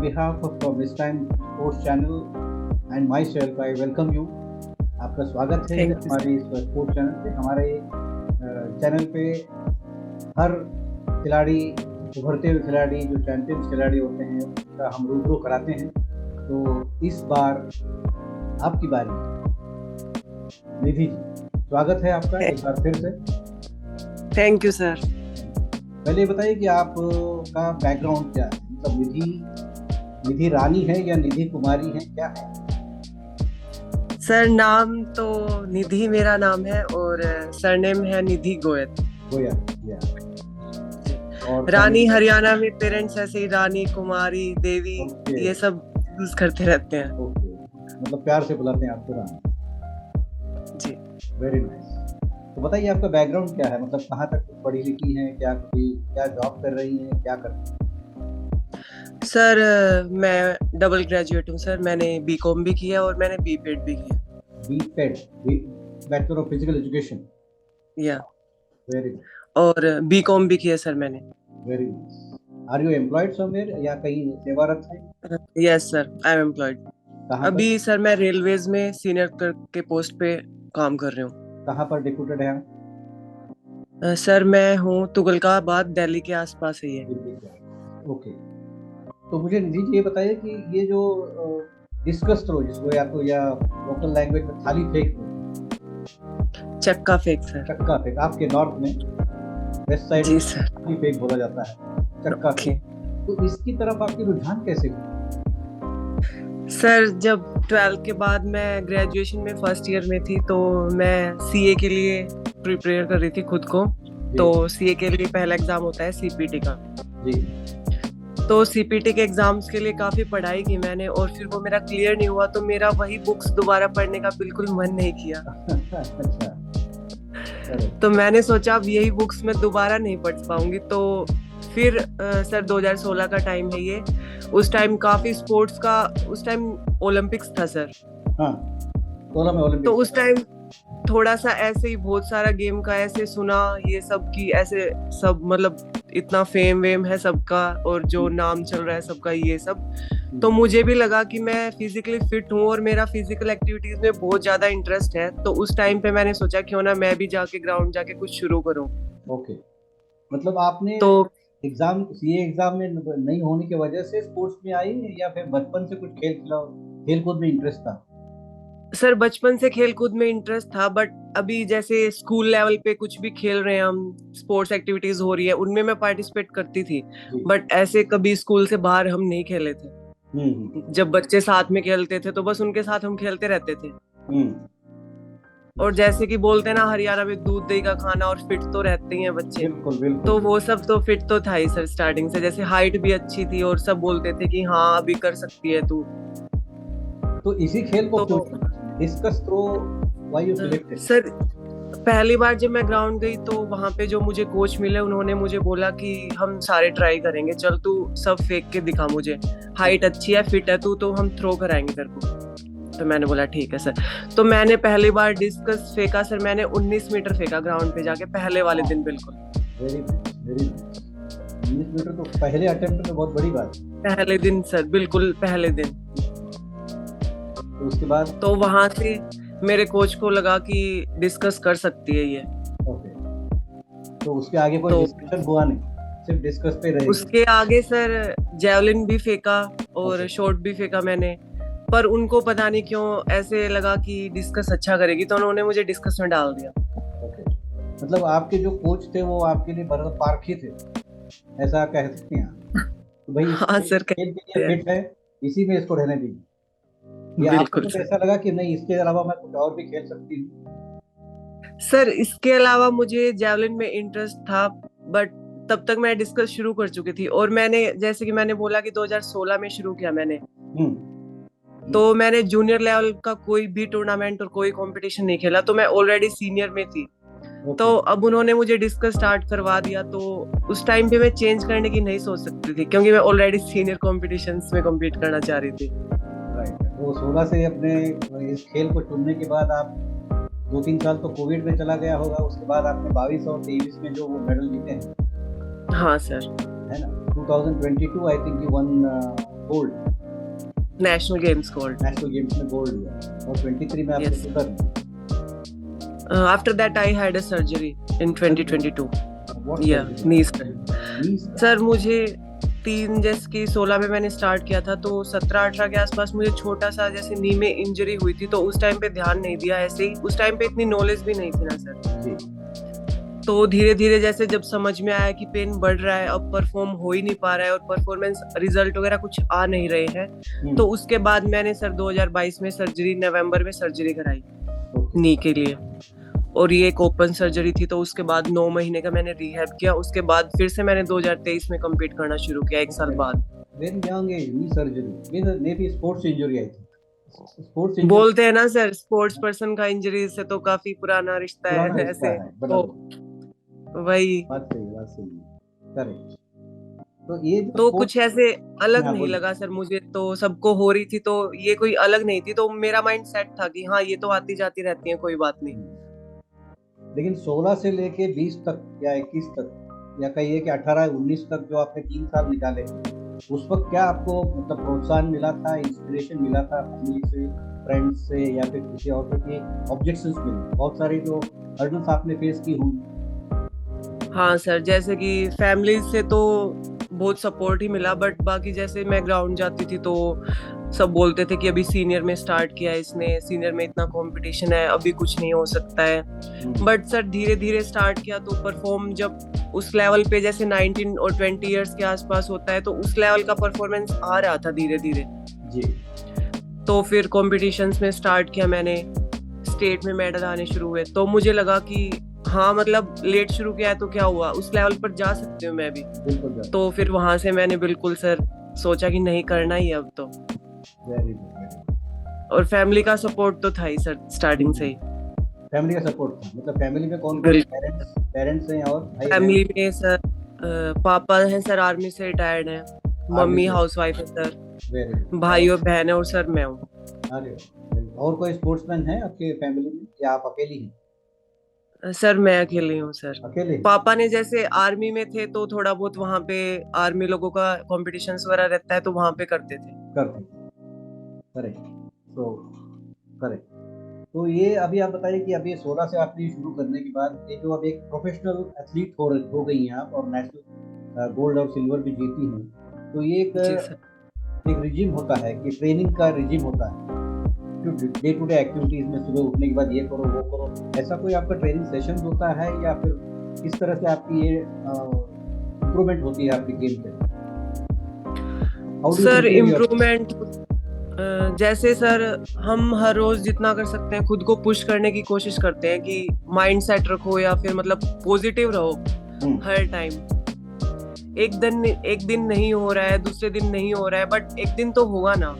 behalf of Miss Time Sports Channel and myself, I welcome you. आपका स्वागत है Thank you. हमारे इस स्पोर्ट्स चैनल पे। हमारे चैनल पे हर खिलाड़ी, उभरते हुए खिलाड़ी, जो चैंपियंस खिलाड़ी होते हैं, उनका हम रूबरू कराते हैं। तो इस बार आपकी बारी, निधि जी, स्वागत है आपका एक बार फिर से। Thank you sir. पहले बताइए कि आपका बैकग्राउंड क्या है, मतलब निधि रानी है या निधि कुमारी है, क्या है? सर नाम तो निधि मेरा नाम है और सरनेम है निधि गोयल। गोयल, और रानी हरियाणा में पेरेंट्स ऐसे ही रानी, कुमारी, देवी ये सब यूज करते रहते हैं। मतलब प्यार से बुलाते हैं आपको रानी जी। Very nice. तो बताइए आपका बैकग्राउंड क्या है, मतलब कहाँ तक पढ़ी लिखी हैं, क्या जॉब कर रही हैं, क्या कर रही हैं? सर मैं डबल ग्रेजुएट हूँ सर। मैंने बीकॉम भी किया और मैंने बीपेड भी किया। BPEd, bachelor of physical education. Yeah very good. और बीकॉम भी किया सर मैंने। Very nice. Are you employed somewhere या कहीं सेवारत हैं? Yes sir, I am employed. अभी सर मैं रेलवेज में सीनियर क्लर्क के पोस्ट पे काम कर रही हूँ। कहाँ पर डिप्यूटेड है? सर मैं हूँ तुगलकाबाद, दिल्ली के आसपास है ये। ओके। तो मुझे निधि जी ये बताइए कि ये जो डिस्कस थ्रो, जिसको या लोकल लैंग्वेज में थाली फेंक, चक्का फेंक सर। चक्का फेंक, आपके नॉर्थ में, वेस्ट साइड जी सर, थाली फेंक बोला जाता है, चक्का फेंक। तो इसकी तरफ आपकी रुझान कैसे हुई? सर जब 12th के बाद मैं ग्रेजुएशन में फर्स्ट ईयर में थी तो मैं सीए के लिए प्रिपेयर कर रही थी खुद को। तो सीए के लिए पहला एग्जाम होता है सीपीटी का। जी। तो सीपीटी के एग्जाम्स के लिए काफी पढ़ाई की मैंने और फिर वो मेरा क्लियर नहीं हुआ तो मेरा वही बुक्स दोबारा पढ़ने का बिल्कुल मन नहीं किया। तो मैंने सोचा अब यही बुक्स मैं दोबारा नहीं पढ़ पाऊंगी। तो फिर सर 2016 का टाइम है ये। उस टाइम काफी स्पोर्ट्स का, उस टाइम ओलंपिक्स था सर। हाँ, 16 में ओलंपिक्स। तो उस टाइम थोड़ा सा ऐसे ही बहुत सारा गेम का ऐसे सुना, ये सब की ऐसे सब, मतलब इतना फेम वेम है सबका और जो नाम चल रहा है सबका ये सब। तो मुझे भी लगा कि मैं फिजिकली फिट हूँ और मेरा फिजिकल एक्टिविटीज में बहुत ज्यादा इंटरेस्ट है। तो उस टाइम पे मैंने सोचा क्यों ना मैं भी जाके ग्राउंड जाके कुछ शुरू करूँ। ओके। मतलब आपने तो एग्जाम, सीए एग्जाम में नहीं होने की वजह से स्पोर्ट्स में आई, या फिर बचपन से कुछ खेल कूद में इंटरेस्ट था? सर बचपन से खेल कूद में इंटरेस्ट था, बट अभी जैसे स्कूल लेवल पे कुछ भी खेल रहे हैं हम, स्पोर्ट्स एक्टिविटीज हो रही है, उनमें मैं पार्टिसिपेट करती थी। बट ऐसे कभी स्कूल से बाहर हम नहीं खेले थे। जब बच्चे साथ में खेलते थे तो बस उनके साथ हम खेलते रहते थे। और जैसे कि बोलते हैं ना हरियाणा में दूध दही का खाना, और फिट तो रहते ही हैं बच्चे। बिल्कुल, बिल्कुल। तो वो सब तो फिट तो था ही सर स्टार्टिंग से। जैसे हाइट भी अच्छी थी और सब बोलते थे कि हाँ अभी कर सकती है तू। तो इसी खेल को discus throw, why you selected? Sir पहली बार जब मैं ग्राउंड गई तो वहाँ पे जो मुझे कोच मिले उन्होंने मुझे बोला कि हम सारे ट्राई करेंगे, चल तू सब फेंक के दिखा मुझे, हाइट अच्छी है, फिट है तू, तो हम थ्रो कराएंगे तेरे को। तो मैंने बोला ठीक है सर। तो मैंने पहली बार डिस्कस फेंका सर, मैंने 19 मीटर फेंका ग्राउंड पे जाके पहले वाले दिन। बिल्कुल वेरी वेरी 19 मीटर तो पहले अटेम्प्ट में बहुत बड़ी बात है। पहले दिन सर, बिल्कुल पहले दिन। तो उसके बाद तो वहां से मेरे कोच को लगा कि डिस्कस कर सकती है ये। ओके। तो उसके आगे कोई डिस्कशन हुआ नहीं, सिर्फ डिस्कस पे रहे? उसके आगे सर जेवलिन भी फेंका और शॉट भी फेंका मैंने, पर उनको पता नहीं क्यों ऐसे लगा कि डिस्कस अच्छा करेगी तो उन्होंने मुझे डिस्कस में डाल दिया। ओके। मतलब आपके जो कोच थे वो आपके लिए बराबर पारखी थे, ऐसा कह सकते हैं तो भाई हाँ सर, खेल के लिए फिट है, इसी में इसको रहने दीजिए। या आपको कुछ ऐसा लगा कि नहीं इसके अलावा मैं कुछ और भी खेल सकती हूँ? सर इसके अलावा मुझे जेवलिन में इंटरेस्ट था, बट तब तक मैं डिस्कस शुरू कर चुकी थी। और मैंने जैसे कि मैंने बोला कि 2016 में शुरू किया मैंने। तो मैंने जूनियर लेवल का कोई भी टूर्नामेंट और कोई कंपटीशन नहीं खेला, तो मैं ऑलरेडी सीनियर में थी। तो अब उन्होंने मुझे डिस्कस स्टार्ट करवा दिया, तो उस टाइम पे मैं चेंज करने की नहीं सोच सकती थी क्योंकि मैं ऑलरेडी सीनियर कॉम्पिटिशंस में कम्पीट करना चाह रही थी। वो 16 से अपने इस खेल को चुनने के बाद आप 2-3 साल तो कोविड में चला गया होगा, उसके बाद आपने 22 और 23 में जो मेडल जीते हैं। हाँ सर, है ना? 2022 I think you one gold, national games gold. National games में गोल्ड हुआ, और 23 में आपने Yes. Silver. After that I had a surgery in 2022। What या surgery? नीज का। Knees का? सर मुझे 3 जैसे कि 16 में मैंने स्टार्ट किया था, तो 17-18 के आसपास मुझे छोटा सा जैसे नी में इंजरी हुई थी, तो उस टाइम पे ध्यान नहीं दिया, ऐसे ही उस टाइम पे इतनी नॉलेज भी नहीं थी ना सर। जी। तो धीरे धीरे जैसे जब समझ में आया कि पेन बढ़ रहा है, अब परफॉर्म हो ही नहीं पा रहा है और परफॉर्मेंस रिजल्ट वगैरह कुछ आ नहीं रहे हैं, तो उसके बाद मैंने सर 2022 में सर्जरी, नवंबर में सर्जरी कराई नी के लिए, और ये एक ओपन सर्जरी थी। तो उसके बाद 9 महीने का मैंने रिहैब किया, उसके बाद फिर से मैंने 2023 में कम्पीट करना शुरू किया, 1 साल बाद। Very young age, knee surgery, maybe sports injury, I think. Sports injury बोलते हैं ना सर, स्पोर्ट्स पर्सन का इंजरी से तो काफी पुराना रिश्ता पुराना है रिश्ता ऐसे, है, तो बराबर। वही बात सही है, करेक्ट। तो ये जो तो sports- कुछ ऐसे अलग हाँ, नहीं बोलिए। लगा सर मुझे, तो सबको हो रही थी, तो ये कोई अलग नहीं थी, तो मेरा माइंड सेट था कि हाँ ये तो आती जाती रहती है, कोई बात नहीं। लेकिन 16 से लेके 20 तक या 21 तक, या कहिए कि 18-19 तक जो आपने 3 साल निकाले, उस वक्त क्या आपको मतलब प्रोत्साहन मिला था, इंस्पिरेशन मिला था फैमिली से, फ्रेंड्स से, या फिर किसी और के ऑब्जेक्शंस मिले? बहुत सारी जो हर्डल्स आपने फेस की होंगी। हाँ सर, जैसे कि फैमिली से तो बहुत सपोर्ट ही मिला, बट बाकी जैसे मैं ग्राउंड जाती थी तो सब बोलते थे कि अभी सीनियर में स्टार्ट किया है इसने, सीनियर में इतना कंपटीशन है, अभी कुछ नहीं हो सकता है। बट सर धीरे धीरे स्टार्ट किया, तो परफॉर्म जब उस लेवल पे जैसे 19 और 20 इयर्स के आसपास होता है, तो उस लेवल का परफॉर्मेंस आ रहा था धीरे धीरे जी। तो फिर कॉम्पिटिशन्स में स्टार्ट किया मैंने, स्टेट में मेडल आने शुरू हुए, तो मुझे लगा कि हाँ मतलब लेट शुरू किया है तो क्या हुआ, उस लेवल पर जा सकती हूँ मैं भी। तो फिर वहां से मैंने बिल्कुल सर सोचा कि नहीं, करना ही अब तो। Very good. और फैमिली का सपोर्ट तो था ही सर स्टार्टिंग से ही। फैमिली का सपोर्ट था, मतलब फैमिली में कौन पेरेंट्स हैं और भाई? फैमिली में सर पापा हैं सर, आर्मी से रिटायर्ड हैं, मम्मी हाउसवाइफ है सर, भाई और बहन है, और सर मैं हूँ। अरे, और कोई स्पोर्ट्समैन है आपके फैमिली में या आप अकेली हैं? सर मैं अकेली हूँ सर। अकेले? पापा ने जैसे आर्मी में थे, तो थोड़ा बहुत वहाँ पे आर्मी लोगों का कॉम्पिटिशन्स वगैरह रहता है, तो वहाँ पे करते थे। करेक्ट। तो ये अभी आप बताइए कि अभी 16 से आपने शुरू करने के बाद ये जो अब एक प्रोफेशनल एथलीट हो गई हैं आप, और नेशनल गोल्ड और सिल्वर भी जीती हैं, तो ये एक रिजिम होता है कि ट्रेनिंग का रिजिम होता है, जो डे टू डे एक्टिविटीज में सुबह उठने के बाद ये करो वो करो, ऐसा कोई आपका ट्रेनिंग सेशन होता है, या फिर किस तरह से आपकी ये इम्प्रूवमेंट होती है आपकी गेम पे? सर इम्प्रूवमेंट जैसे सर हम हर रोज जितना कर सकते हैं खुद को पुश करने की कोशिश करते हैं कि माइंड सेट रखो, या फिर मतलब पॉजिटिव रहो हर टाइम। एक दिन नहीं हो रहा है, दूसरे दिन नहीं हो रहा है, बट एक दिन तो होगा ना,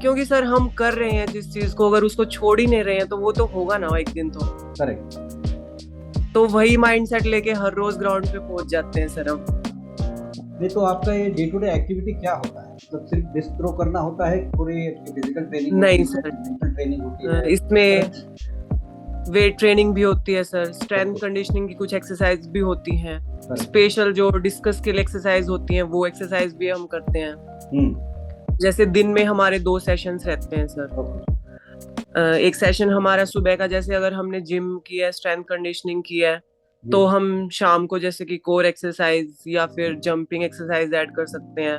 क्योंकि सर हम कर रहे हैं जिस चीज को, अगर उसको छोड़ ही नहीं रहे हैं तो वो तो होगा ना एक दिन तो। करेक्ट। तो वही माइंडसेट लेके हर रोज ग्राउंड पे पहुंच जाते हैं सर हम। नहीं, तो आपका ये डे टू डे एक्टिविटी क्या होता है? मतलब सिर्फ डिस्क थ्रो करना होता है, पूरी फिजिकल ट्रेनिंग? नहीं सर, मेंटल ट्रेनिंग होती है इसमें वेट ट्रेनिंग भी होती है सर, स्ट्रेंथ कंडीशनिंग की कुछ एक्सरसाइज भी होती हैं, स्पेशल जो डिस्कस के लिए एक्सरसाइज होती हैं वो एक्सरसाइज भी हम करते हैं। जैसे दिन में हमारे 2 सेशंस रहते हैं सर। एक सेशन हमारा सुबह का, जैसे अगर हमने जिम किया है, स्ट्रेंथ कंडीशनिंग किया है, तो हम शाम को जैसे कि कोर एक्सरसाइज या फिर जंपिंग एक्सरसाइज ऐड कर सकते हैं,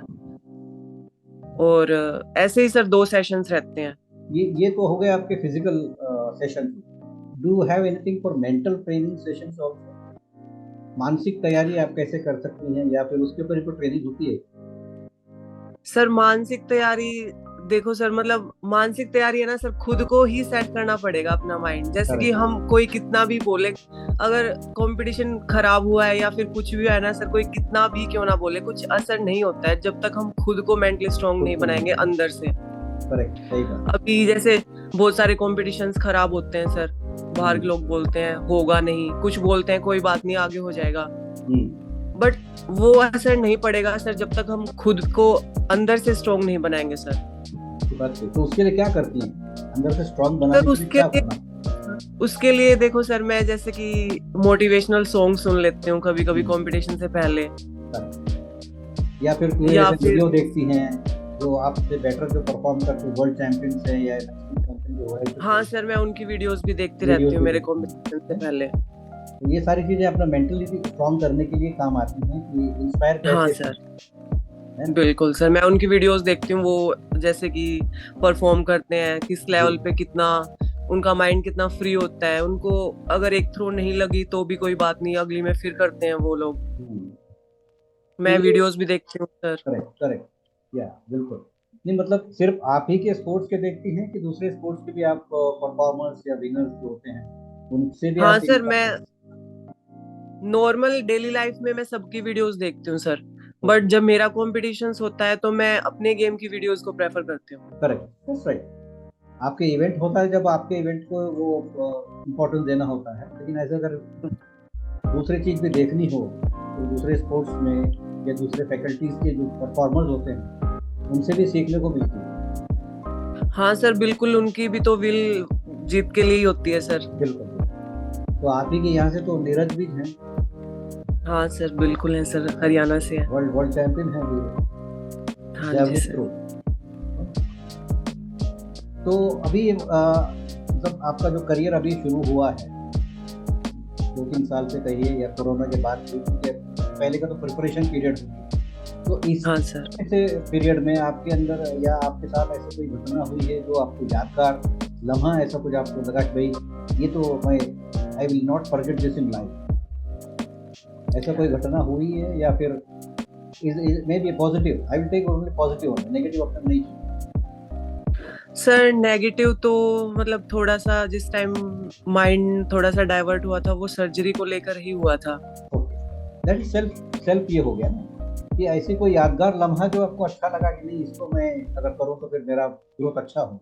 और ऐसे ही सर 2 सेशंस रहते हैं। ये तो हो गए आपके physical session. Do you have anything for mental training sessions also? मानसिक तैयारी आप कैसे कर सकती हैं, या फिर उसके ऊपर कोई ट्रेनिंग होती है? सर मानसिक तैयारी देखो सर, मतलब मानसिक तैयारी है ना सर, खुद को ही सेट करना पड़ेगा अपना माइंड। जैसे कि हम कोई कितना भी बोले, अगर कंपटीशन खराब हुआ है या फिर कुछ भी है ना सर, कोई कितना भी क्यों ना बोले, कुछ असर नहीं होता है जब तक हम खुद को मेंटली स्ट्रांग नहीं बनाएंगे अंदर से। करेक्ट, सही बात। अभी जैसे बहुत सारे कॉम्पिटिशन्स खराब होते हैं सर, बाहर के लोग बोलते हैं होगा नहीं, कुछ बोलते हैं कोई बात नहीं आगे हो जाएगा, बट वो असर नहीं पड़ेगा सर जब तक हम खुद को अंदर से स्ट्रांग नहीं बनाएंगे सर। तो उसके लिए क्या करती हैं अंदर से स्ट्रांग बनाने के लिए? क्या करना? उसके लिए देखो सर, मैं जैसे कि मोटिवेशनल सॉन्ग सुन लेती हूँ कभी कभी कंपटीशन से पहले। या फिर कोई या ऐसे फिर वीडियो देखती हैं जो आपसे बेटर जो परफॉर्म करते वर्ल्ड चैंपियंस हैं या नेशनल चैंपियन जो है, हाँ सर, मैं उनकी वीडियोस भी देखती वीडियोस रहती हूँ भी मेरे देखती कॉम्पिटिशन से हैं। पहले। तो ये सारी चीजें अपना मेंटलिटी स्ट्रॉन्ग करने के लिए काम आती हैं कि इंस्पायर हाँ कैसे सर, है ना। बिल्कुल सर, मैं उनकी वीडियोस देखती हूँ, वो जैसे कि परफॉर्म करते हैं, किस जी लेवल पे कितना उनका माइंड कितना फ्री होता है। उनको अगर एक थ्रो नहीं लगी तो भी कोई बात नहीं, अगली में फिर करते हैं वो लोग। तो मैं ये वीडियोस भी देखती हूँ सर। करेक्ट करेक्ट या बिल्कुल नहीं, मतलब सिर्फ आप ही के स्पोर्ट्स के देखती हैं कि दूसरे स्पोर्ट्स के भी आप परफॉर्मर्स या विनर्स जो होते हैं उनसे भी हाँ आप सर, मैं नॉर्मल डेली लाइफ में मैं सबकी वीडियोस देखती हूँ सर, बट ओके जब मेरा कॉम्पिटिशन्स होता है तो मैं अपने गेम की वीडियोस को प्रेफर करती हूँ। Correct that's right. आपके इवेंट होता है जब आपके इवेंट को वो इम्पोर्टेंस देना होता है, लेकिन ऐसे अगर दूसरी चीज भी देखनी हो तो दूसरे स्पोर्ट्स में या दूसरे फैकल्टीज के जो परफॉर्मर्स होते हैं उनसे भी सीखने को मिलती है। हाँ सर, बिल्कुल, उनकी भी तो विल जीत के लिए ही होती है सर। बिल्कुल। तो आप ही के यहाँ से तो नीरज भी हैं, हाँ सर, बिल्कुल है सर, हरियाणा से है। वर्ल्ड चैंपियन हैं वो हाँ जी जैवलिन सर। थ्रो। तो अभी मतलब आपका जो करियर अभी शुरू हुआ है 2-3 साल से कहिए या कोरोना के बाद से, क्योंकि पहले का तो प्रिपरेशन पीरियड था, तो इस हाँ सर। ऐसे पीरियड में आपके अंदर या आपके साथ ऐसी कोई घटना हुई है जो आपको यादगार लम्हा, ऐसा कुछ आपको लगा कि भाई ये तो मैं I will not forget this in life, ऐसा कोई घटना हुई है? या फिर maybe positive, I will take only positive only, negative अपना नहीं। सर नेगेटिव तो मतलब थोड़ा सा जिस टाइम माइंड थोड़ा सा डाइवर्ट हुआ था वो सर्जरी को लेकर ही हुआ था। Okay, that is self self ये हो गया ना कि ऐसी कोई यादगार लम्हा जो आपको अच्छा लगा कि नहीं इसको मैं अगर करूँ तो फिर मेरा ग्रोथ अच्छा हो।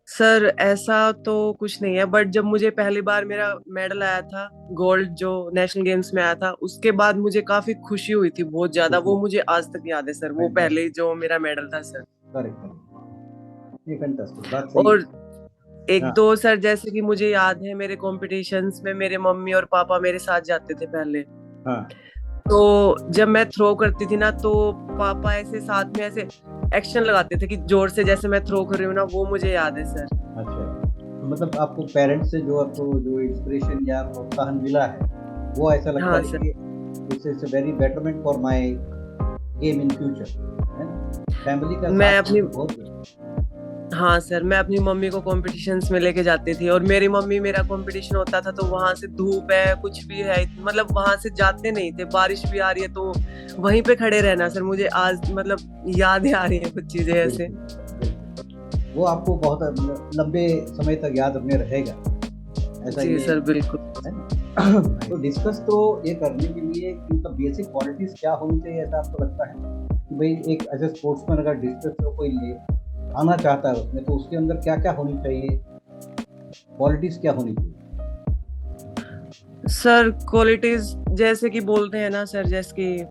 सर ऐसा तो कुछ नहीं है, बट जब मुझे पहली बार मेरा मेडल आया था, गोल्ड जो नेशनल गेम्स में आया था, उसके बाद मुझे काफी खुशी हुई थी बहुत ज्यादा। खुशी वो मुझे आज तक याद है सर, वो पहले जो मेरा मेडल था सर। करेक्ट करेक्ट, ये फैंटास्टिक बात सही और है। एक हाँ दो सर जैसे कि मुझे याद है, मेरे कॉम्पिटिशन्स में मेरे मम्मी और पापा मेरे साथ जाते थे पहले। हाँ तो जब मैं थ्रो करती थी ना, तो पापा ऐसे साथ में ऐसे एक्शन लगाते थे कि जोर से, जैसे मैं थ्रो कर रही हूँ ना, वो मुझे याद है सर। अच्छा, तो मतलब आपको पेरेंट्स से जो आपको जो इंस्पिरेशन या प्रोत्साहन मिला है वो ऐसा लगता हाँ है सर। कि this is very betterment for my game in future, है ना? फैमिली का मैं साथ अपनी बहुत। हाँ सर, मैं अपनी मम्मी को कॉम्पिटिशन्स में लेके जाती थी, और मेरी मम्मी, मेरा कॉम्पिटिशन होता था तो वहां से धूप है कुछ भी है, मतलब वहां से जाते नहीं थे। बारिश भी आ रही है तो वहीं पे खड़े रहना सर। मुझे आज मतलब याद आ रही है कुछ चीजें ऐसे। वो आपको बहुत लंबे समय तक याद में रहेगा, ऐसा जी ये सर, बिल्कुल। है ना? तो डिस्कस तो ये करने के लिए कि मतलब बेसिक क्वालिटीज क्या होनी चाहिए, ऐसा आपको लगता है कि भाई एक एज ए स्पोर्ट्समैन अगर डिस्कस को कोई ले आना चाहता है उसमें, तो उसके अंदर क्या क्या होनी चाहिए, क्वालिटीज क्या होनी चाहिए? सर क्वालिटीज जैसे कि बोलते हैं ना सर, जैसे कि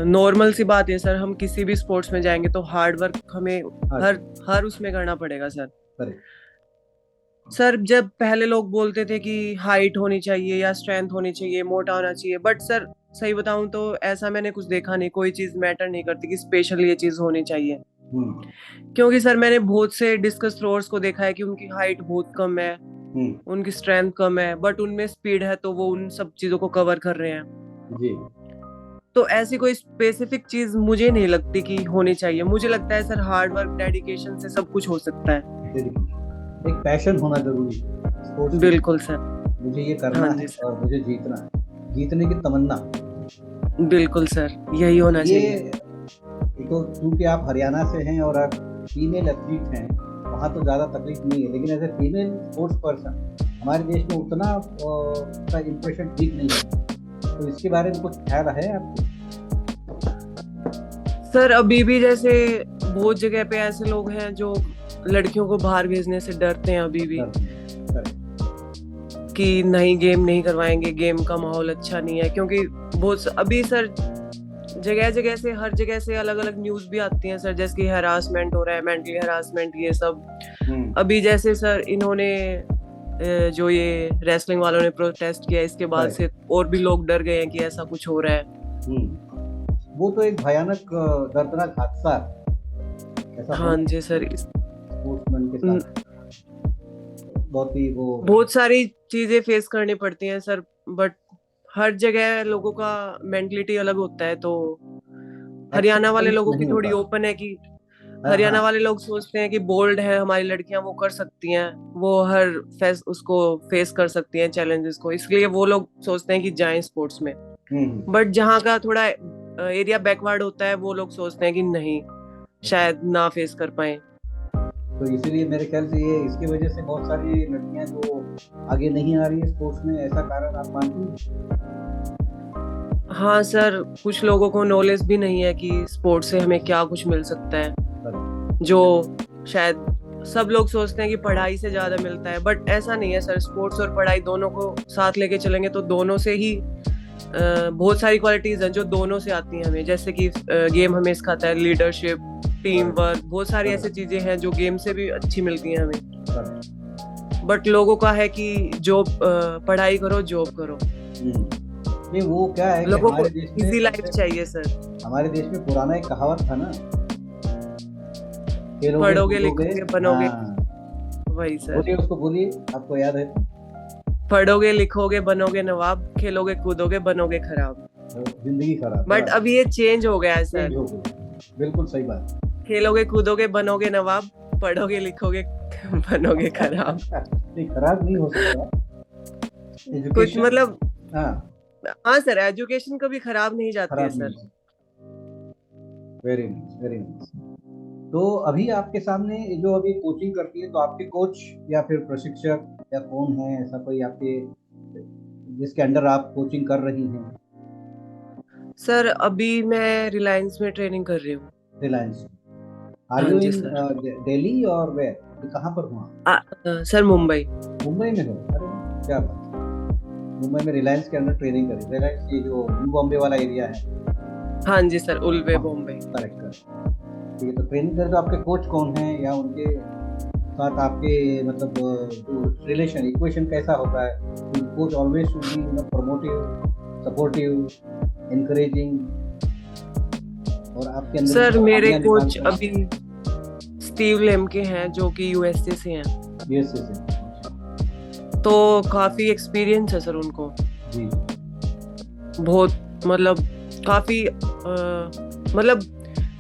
नॉर्मल सी बात है सर, हम किसी भी स्पोर्ट्स में जाएंगे तो हार्ड वर्क हमें हाँ हर हर उसमें करना पड़ेगा सर। करेक्ट। सर जब पहले लोग बोलते थे कि हाइट होनी चाहिए या स्ट्रेंथ होनी चाहिए, मोटा होना चाहिए, बट सर सही बताऊं तो ऐसा मैंने कुछ देखा नहीं। कोई चीज मैटर नहीं करती कि स्पेशल ये चीज होनी चाहिए। क्योंकि सर मैंने बहुत से डिस्कस थ्रोअर्स को देखा है कि उनकी हाइट बहुत कम है, उनकी स्ट्रेंथ कम है, बट उनमें स्पीड है, तो वो उन सब चीजों को कवर कर रहे हैं। जी तो ऐसी कोई स्पेसिफिक चीज मुझे नहीं लगती कि होनी चाहिए। मुझे लगता है सर हार्ड वर्क, डेडिकेशन से सब कुछ हो सकता है। डेडिकेशन, एक पैशन होना जरूरी है स्पोर्ट्स में। बिल्कुल सर। मुझे ये करना हाँ है जी सर, और मुझे जीतना है, जीतने की तमन्ना। बिल्कुल सर, यही होना ये चाहिए। तो क्योंकि आप हरियाणा से हैं और आप फीमेल एथलीट हैं, वहाँ तो ज़्यादा तकलीफ नहीं है, लेकिन as a female sports person हमारे देश में उतना उसका इम्प्रेशन ठीक नहीं है, तो इसके बारे में कुछ ख्याल है आपको? सर अभी भी जैसे बहुत जगह पे ऐसे लोग हैं जो लड़कियों को बाहर भेजने से डरते हैं अभी भी, कि नहीं गेम नहीं करवाएंगे, गेम का माहौल अच्छा नहीं है। क्योंकि बहुत अभी सर जगह जगह से, हर जगह से अलग अलग न्यूज भी आती हैं सर, जैसे कि हरासमेंट हो रहा है, मेंटली हरासमेंट, ये सब। अभी जैसे सर इन्होंने जो ये रेसलिंग वालों ने प्रोटेस्ट किया, इसके बाद से और भी लोग डर गए हैं कि ऐसा कुछ हो रहा है। वो तो एक भयानक दर्दनाक हादसा ऐसा हाँ जी सर। स्पोर्ट्समैन के साथ बहुत ही वो बहुत सारी चीजें फेस करनी पड़ती हैं सर, बट हर जगह लोगों का मेंटलिटी अलग होता है। तो हरियाणा वाले एक्सेप्टेंस लोगों की नहीं थोड़ी होता। ओपन है कि हाँ हरियाणा हाँ वाले लोग सोचते हैं कि बोल्ड है हमारी लड़कियां, वो कर सकती हैं, वो हर उसको फेस कर सकती हैं चैलेंजेस को, इसलिए वो लोग सोचते हैं कि जाएं स्पोर्ट्स में। हम्म। बट जहाँ का थोड़ा एरिया बैकवर्ड होता है, वो लोग सोचते हैं कि नहीं, शायद ना फेस कर पाए। तो इसीलिए मेरे ख्याल से ये इसकी वजह से बहुत सारी लड़कियां जो आगे नहीं आ रही है स्पोर्ट्स में, ऐसा कारण आप मानती हाँ सर, कुछ लोगों को नॉलेज भी नहीं है कि स्पोर्ट्स से हमें क्या कुछ मिल सकता है, हैं? जो शायद सब लोग सोचते हैं कि पढ़ाई से ज्यादा मिलता है, बट ऐसा नहीं है सर। स्पोर्ट्स और पढ़ाई दोनों को साथ लेके चलेंगे तो दोनों से ही बहुत सारी क्वालिटीज हैं जो दोनों से आती हैं हमें। जैसे कि गेम हमें सिखाता है लीडरशिप, टीम वर्क, बहुत सारी ऐसी चीजें हैं जो गेम से भी अच्छी मिलती हैं हमें। बट लोगों का है कि जॉब, पढ़ाई करो, जॉब करो। नहीं, वो क्या है कि लोगों को हमारे देश में इजी लाइफ चाहिए सर। हमारे देश में पुराना एक कहावत था ना, खेलोगे पढ़ोगे कूदोगे। लिखोगे बनोगे। हाँ, वही सर। बोलिए उसको, बोलिए, आपको याद है? पढ़ोगे लिखोगे बनोगे नवाब, खेलोगे कूदोगे बनोगे खराब। जिंदगी खराब। बट अब ये चेंज हो गया है सर। चेंज हो गई, बिल्कुल सही बात। खेलोगे कूदोगे बनोगे नवाब, पढ़ोगे लिखोगे बनोगे खराब। नहीं, खराब नहीं हो सकता कुछ एजुकेशन। मतलब, हाँ, हाँ सर, एजुकेशन कभी खराब नहीं जाती है खराब नहीं सर। हो सकता। Very nice, very nice. तो अभी आपके सामने जो अभी कोचिंग करती है, तो आपके कोच या फिर प्रशिक्षक या कौन है, ऐसा कोई आपके जिसके अंडर आप कोचिंग कर रही हैं? सर अभी मैं रिलायंस में ट्रेनिंग कर रही हूँ। रिलायंस। आर हाँ यू जी इन सर। दिल्ली और वेयर, कहाँ पर हुआ? सर मुंबई। मुंबई में हो? अरे वाह, क्या बात है। मुंबई में रिलायंस के अंदर ट्रेनिंग करी। रिलायंस ये जो न्यू बॉम्बे वाला एरिया है। हाँ जी सर, उल्वे हाँ, बॉम्बे। Correct correct. ठीक है, तो ट्रेनिंग कर, तो आपके कोच कौन हैं, या उनके साथ आपके मतलब जो रिलेशन इक्वेशन कैसा होता है? Coach always should be promotive, supportive, encouraging, और आपके अंदर की सर मेरे खराबियां कोच निकालते अभी स्टीव लेमके हैं, जो कि यूएसए से हैं। हैं। यूएसए से? तो काफी एक्सपीरियंस है सर उनको। जी। बहुत मतलब काफी मतलब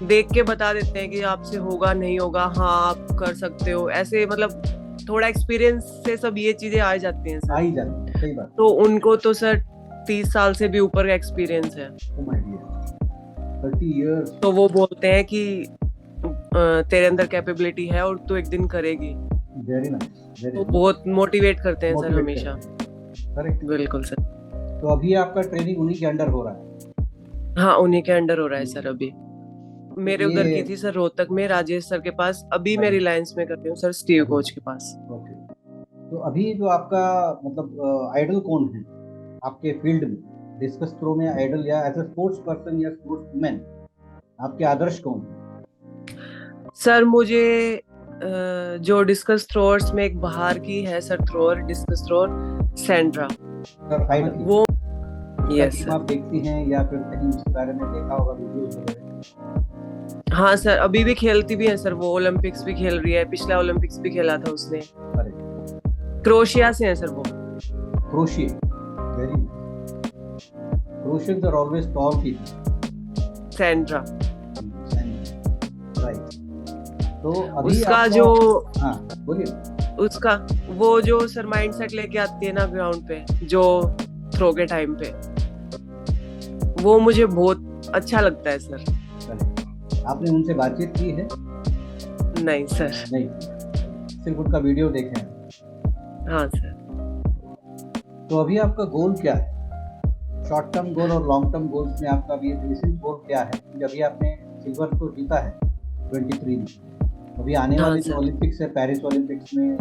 देख के बता देते हैं कि आपसे होगा नहीं होगा, हाँ आप कर सकते हो, ऐसे मतलब थोड़ा एक्सपीरियंस से सब ये चीजें आ जाती हैं आ सर। ही जाती है, सही बात। तो उनको तो सर 30 साल से भी ऊपर का एक्सपीरियंस है। Oh my dear, 30 years. तो वो बोलते हैं कि तेरे अंदर कैपेबिलिटी है और तू एक दिन करेगी। वेरी नाइस, वेरी तो नाइस। बहुत मोटिवेट करते हैं सर मोटिवेट हमेशा। करते हैं, करेक्ट। बिल्कुल सर। तो अभी आपका ट्रेनिंग उन्हीं के अंडर हो रहा है? हाँ उन्हीं के अंडर हो रहा है सर अभी। तो मेरे उधर ये की थी सर रोहतक में, राजेश सर के पास। अभी मैं अभी रिलायंस में कर रही हूँ सर, स्टीव अभी कोच के पास। ओके। तो अभी जो आपका मतलब आइडल कौन है आपके फील्ड में, डिस्कस थ्रो में? आइडल या एज अ स्पोर्ट्स पर्सन या स्पोर्ट्स वुमेन, आपके आदर्श कौन है? सर मुझे जो डिस्कस थ्रोअर्स में एक बाहर की है sir, thrower, discus thrower, Sandra. Sir final की वो उसका यस टीम सर। आप देखती हैं, या फिर कहीं उसके बारे में देखा होगा, वीडियोस वगैरह? हाँ सर, अभी भी खेलती भी है सर, वो ओलंपिक्स भी खेल रही है, पिछला ओलंपिक्स भी खेला था उसने। अरे, क्रोशिया से है सर वो। Croatia, very nice. Croatians are always tall people. Sandra. Right. तो अभी उसका आपका, जो हाँ बोलिए। उसका वो जो सर माइंडसेट लेके आती है ना ग्राउंड पे, जो थ्रो के टाइम पे, वो मुझे बहुत अच्छा लगता है सर। आपने उनसे बातचीत की है? नहीं सर। नहीं, सिर्फ उनका वीडियो देखे हैं। हाँ सर। तो अभी आपका गोल क्या है? शॉर्ट टर्म गोल और लॉन्ग टर्म गोल्स में आपका भी रिसेंट गोल क्या है? क्योंकि अभी आपने सिल्वर तो जीता है 23 में, अभी आने हाँ वाले जो सर। ओलंपिक्स है, पेरिस ओलंपिक्स में,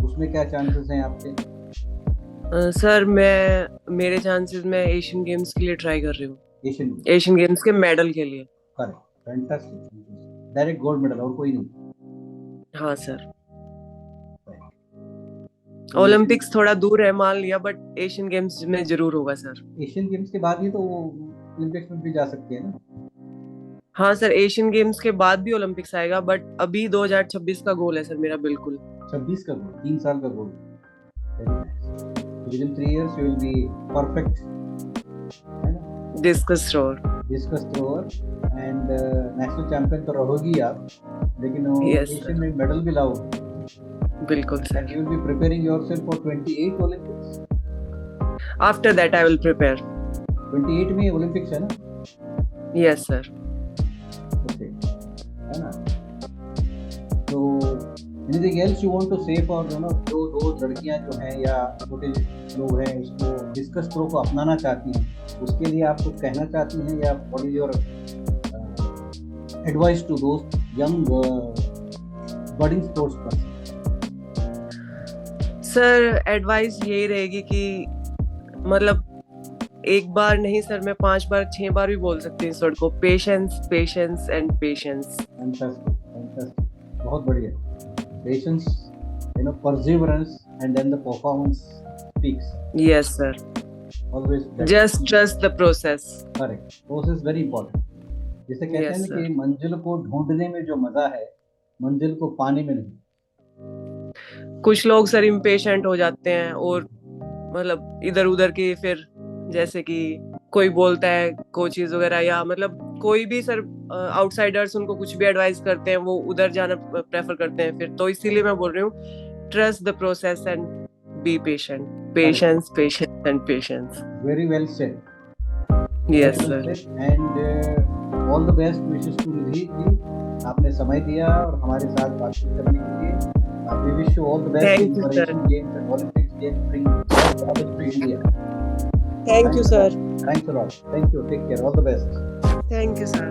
उसमें क्या चांसेस हैं आपके? सर मेरे चांसेस, मैं एशियन गेम्स के लिए ट्राई कर रही हूँ। एशियन। एशियन गेम्स के मेडल के लिए। Correct, fantastic. Direct gold medal और कोई नहीं? हाँ सर। तो ओलंपिक्स थोड़ा दूर है मान लिया, बट एशियन गेम्स में जरूर होगा सर। एशियन गेम्स के बाद ही तो वो ओलंपिक्स में भी जा सकती है ना? हाँ सर, एशियन गेम्स के बाद भी ओलंपिक्स आएगा, बट अभी 2026 का गोल है सर मेरा, बिल्कुल। 26 का गोल, 3 साल का goal. Very nice. Within 3 years you will be perfect, है ना? Discus thrower. Discus thrower and national champion तो रहोगी आप, लेकिन Yes, एशियन sir. में मेडल भी लाओगे। बिल्कुल And sir. you will be preparing yourself for 28 Olympics. After that I will prepare. 28 में ओलंपिक्स है ना? Yes sir. ओके, है ना? तो anything else you want to say for जो दो लड़कियां जो हैं या छोटे लोग हैं इसको डिस्कस थ्रो को अपनाना चाहती हैं, उसके लिए आप कुछ कहना चाहती हैं, या what is your advice to दोस्त young budding sports person? Sir advice यही रहेगी कि मतलब एक बार नहीं सर, मैं 5 बार 6 बार भी बोल सकती हूँ सर को, patience patience and patience. Fantastic, fantastic, बहुत बढ़िया। Patience, perseverance and then the performance speaks. Yes sir, always just trust the process. Correct, process very important. जैसे कहते हैं Yes, ना कि मंजिल को ढूंढने में जो मजा है, मंजिल को पाने में नहीं। कुछ लोग सर इम्पेशेंट हो जाते हैं और मतलब इधर उधर की, फिर जैसे कि कोई बोलता है कोचेज वगैरह या मतलब कोई भी सर आउटसाइडर्स उनको कुछ भी एडवाइस करते हैं, वो उधर जाना प्रेफर करते हैं फिर। तो इसीलिए मैं बोल रही हूँ, trust the process and be patient. Patience patience and patience. Very well said. Yes sir. And all the best wishes to Nidhi ji. आपने समय दिया और हमारे साथ बातचीत करने के लिए। We wish you all the best Thank in you, Asian sir. Games and Olympics Games bring knowledge to India. Thank you, sir. Thanks a lot. Thank you. Take care. All the best. Thank you, sir.